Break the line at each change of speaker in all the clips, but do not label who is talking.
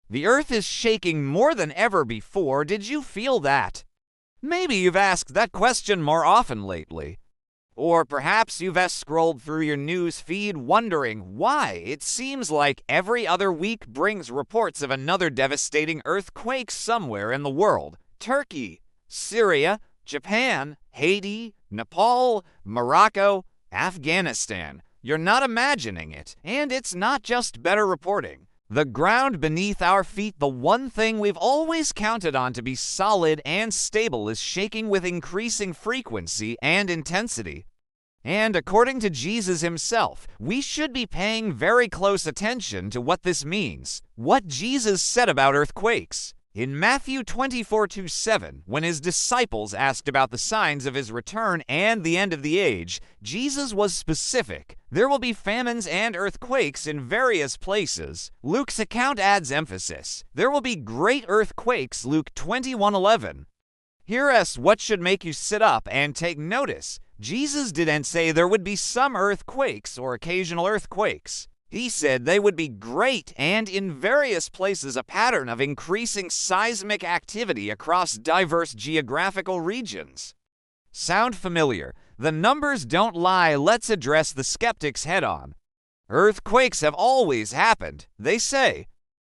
The earth is shaking more than ever before. Did you feel that? Maybe you've asked that question more often lately. Or perhaps you've scrolled through your news feed wondering why it seems like every other week brings reports of another devastating earthquake somewhere in the world. Turkey, Syria, Japan, Haiti, Nepal, Morocco, Afghanistan. You're not imagining it, and it's not just better reporting. The ground beneath our feet, the one thing we've always counted on to be solid and stable, is shaking with increasing frequency and intensity. And according to Jesus himself, we should be paying very close attention to what this means, what Jesus said about earthquakes. In Matthew 24:7, when his disciples asked about the signs of his return and the end of the age, Jesus was specific. There will be famines and earthquakes in various places. Luke's account adds emphasis. There will be great earthquakes, Luke 21:11. Here's what should make you sit up and take notice. Jesus didn't say there would be some earthquakes or occasional earthquakes. He said they would be great and in various places, a pattern of increasing seismic activity across diverse geographical regions. Sound familiar? The numbers don't lie. Let's address the skeptics head on. Earthquakes have always happened, they say.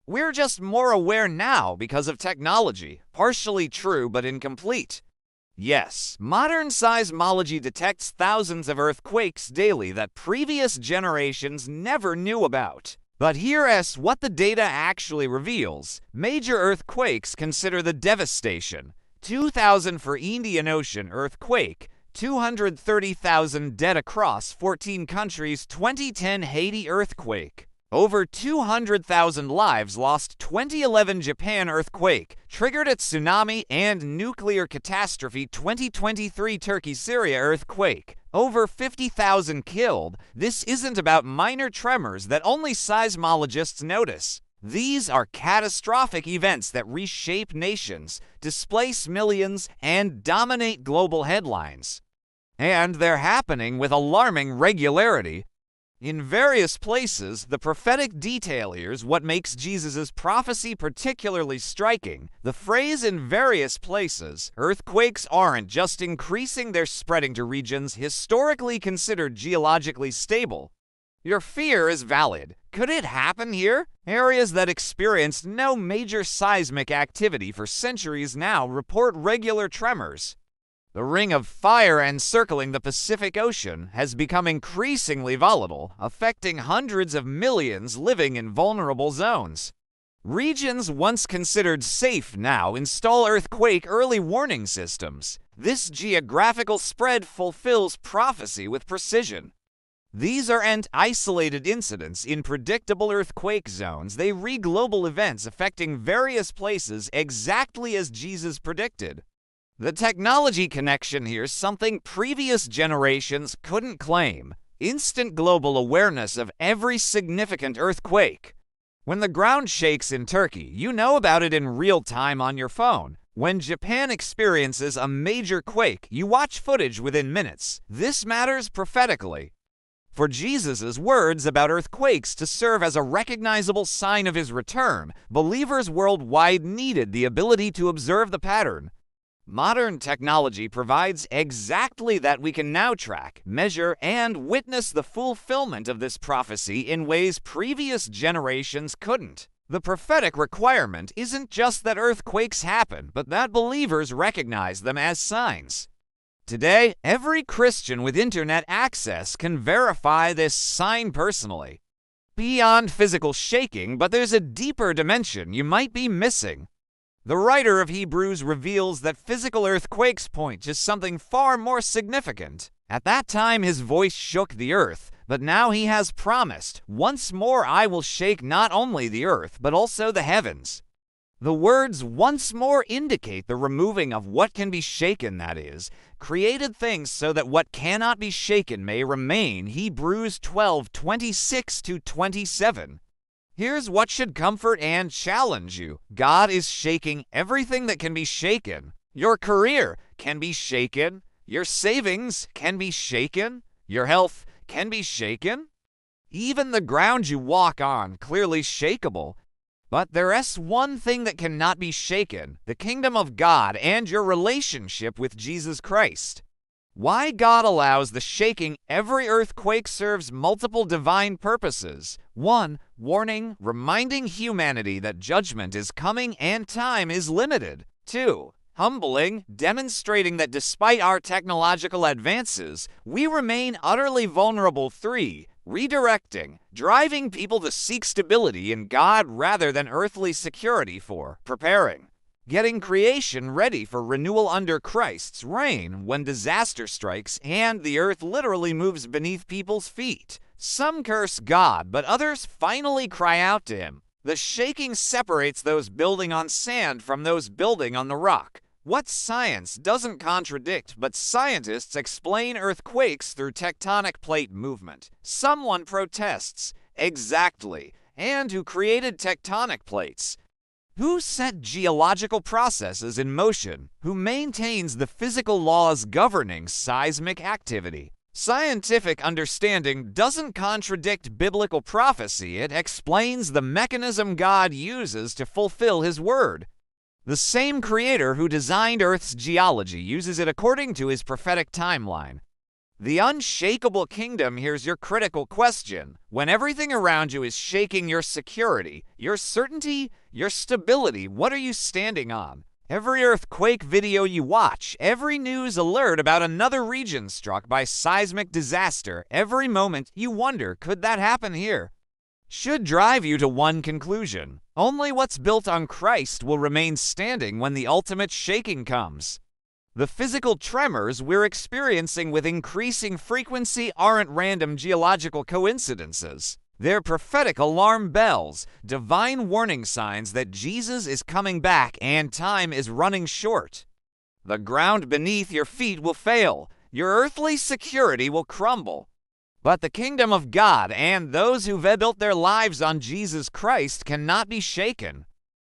We're just more aware now because of technology. Partially true, but incomplete. Yes, modern seismology detects thousands of earthquakes daily that previous generations never knew about. But here's what the data actually reveals. Major earthquakes consider the devastation. 2000 for Indian Ocean earthquake, 230,000 dead across 14 countries. 2010 Haiti earthquake, over 200,000 lives lost. 2011 Japan earthquake, triggered a tsunami and nuclear catastrophe. 2023 Turkey Syria earthquake, over 50,000 killed. This isn't about minor tremors that only seismologists notice. These are catastrophic events that reshape nations, displace millions, and dominate global headlines. And they're happening with alarming regularity. In various places, the prophetic detail here's what makes Jesus' prophecy particularly striking. The phrase "in various places," earthquakes aren't just increasing, they're spreading to regions historically considered geologically stable. Your fear is valid. Could it happen here? Areas that experienced no major seismic activity for centuries now report regular tremors. The ring of fire encircling the Pacific Ocean has become increasingly volatile, affecting hundreds of millions living in vulnerable zones. Regions once considered safe now install earthquake early warning systems. This geographical spread fulfills prophecy with precision. These aren't isolated incidents in predictable earthquake zones. They read global events affecting various places exactly as Jesus predicted. The technology connection here's something previous generations couldn't claim. Instant global awareness of every significant earthquake. When the ground shakes in Turkey, you know about it in real time on your phone. When Japan experiences a major quake, you watch footage within minutes. This matters prophetically. For Jesus' words about earthquakes to serve as a recognizable sign of his return, believers worldwide needed the ability to observe the pattern. Modern technology provides exactly that. We can now track, measure, and witness the fulfillment of this prophecy in ways previous generations couldn't. The prophetic requirement isn't just that earthquakes happen, but that believers recognize them as signs. Today, every Christian with internet access can verify this sign personally. Beyond physical shaking, but there's a deeper dimension you might be missing. The writer of Hebrews reveals that physical earthquakes point to something far more significant. At that time his voice shook the earth, but now he has promised, "Once more I will shake not only the earth, but also the heavens." The words "once more" indicate the removing of what can be shaken, that is, created things so that what cannot be shaken may remain. Hebrews 12:26-27. Here's what should comfort and challenge you. God is shaking everything that can be shaken. Your career can be shaken. Your savings can be shaken. Your health can be shaken. Even the ground you walk on, clearly shakeable. But there's one thing that cannot be shaken: the kingdom of God and your relationship with Jesus Christ. Why God allows the shaking. Every earthquake serves multiple divine purposes. 1. Warning, reminding humanity that judgment is coming and time is limited. 2. Humbling, demonstrating that despite our technological advances, we remain utterly vulnerable. 3. Redirecting, driving people to seek stability in God rather than earthly security. 4. Preparing, getting creation ready for renewal under Christ's reign when disaster strikes and the earth literally moves beneath people's feet. Some curse God, but others finally cry out to him. The shaking separates those building on sand from those building on the rock. What science doesn't contradict, but scientists explain earthquakes through tectonic plate movement. Someone protests. Exactly. And who created tectonic plates? Who set geological processes in motion? Who maintains the physical laws governing seismic activity? Scientific understanding doesn't contradict biblical prophecy. It explains the mechanism God uses to fulfill his word. The same creator who designed Earth's geology uses it according to his prophetic timeline. The unshakable kingdom hears your critical question. When everything around you is shaking your security, your certainty, your stability, what are you standing on? Every earthquake video you watch, every news alert about another region struck by seismic disaster, every moment you wonder, could that happen here? Should drive you to one conclusion: only what's built on Christ will remain standing when the ultimate shaking comes. The physical tremors we're experiencing with increasing frequency aren't random geological coincidences. They're prophetic alarm bells, divine warning signs that Jesus is coming back and time is running short. The ground beneath your feet will fail. Your earthly security will crumble. But the kingdom of God and those who've built their lives on Jesus Christ cannot be shaken.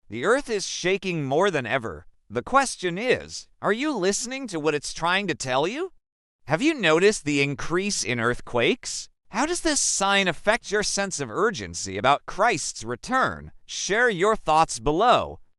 The earth is shaking more than ever. The question is, are you listening to what it's trying to tell you? Have you noticed the increase in earthquakes? How does this sign affect your sense of urgency about Christ's return? Share your thoughts below.